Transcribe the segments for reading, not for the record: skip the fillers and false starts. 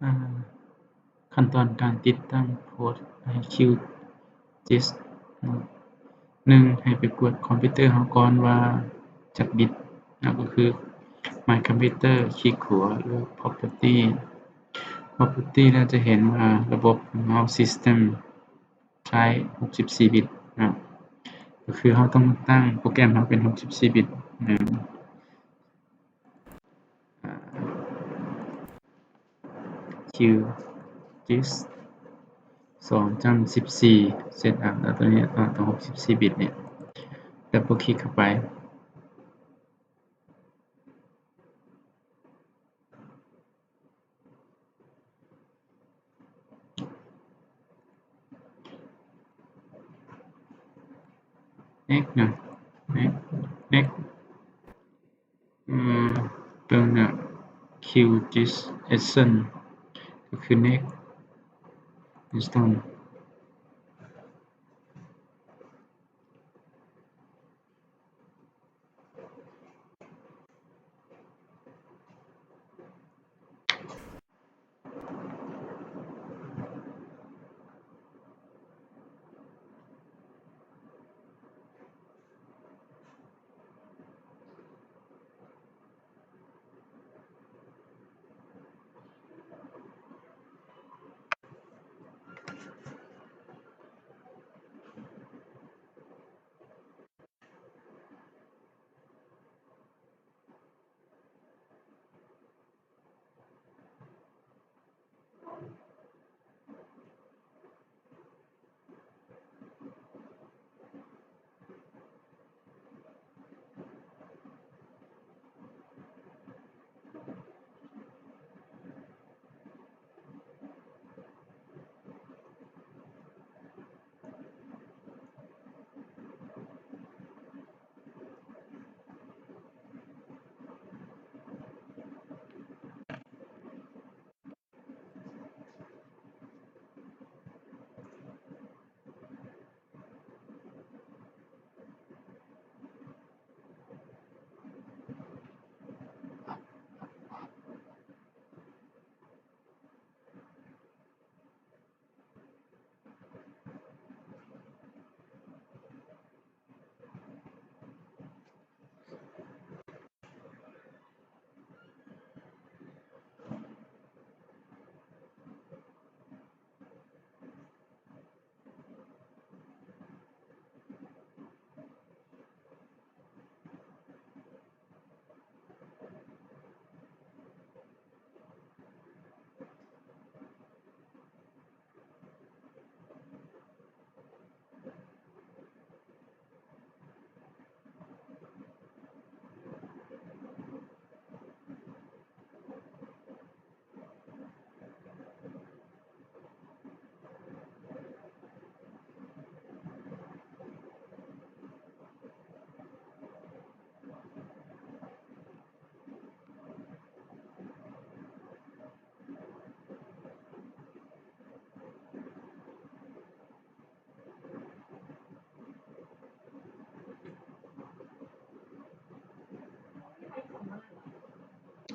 อ่าขั้นตอนการติดตั้งโพร์ต QGIS เนาะ1ให้ไปกวดคอมพิวเตอร์เราก่อนว่าจักบิตก็คือ My Computer คลิกขวาเลือก Property แล้วจะเห็นว่าระบบของเรา System ใช้64บิตก็คือเราต้องตั้งโปรแกรมเราเป็น64บิตQGIS 2จำ14 Setup แล้วตัวนี้ต้อง64บิตเนี่ยดับเบิลคลิกเข้าไป Next นะ Next ตรงน่ะ QGIS Essence ก็คือ Next Install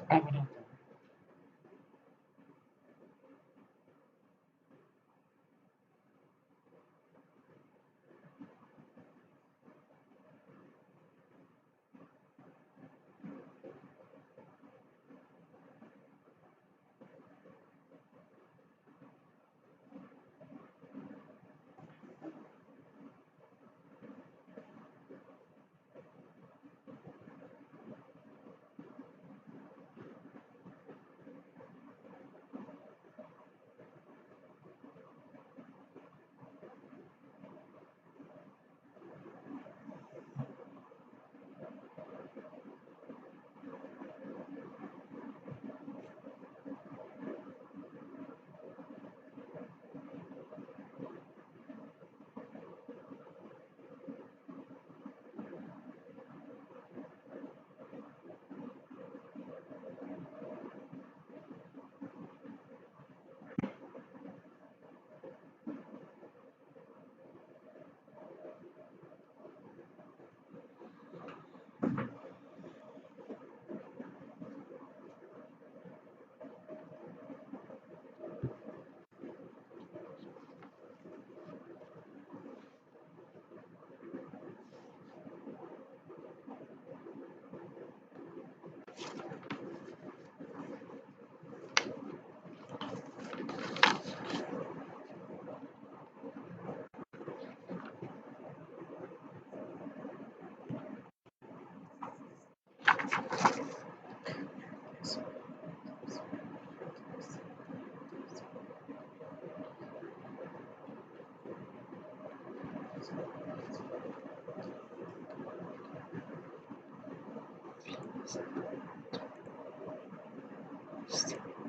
ได้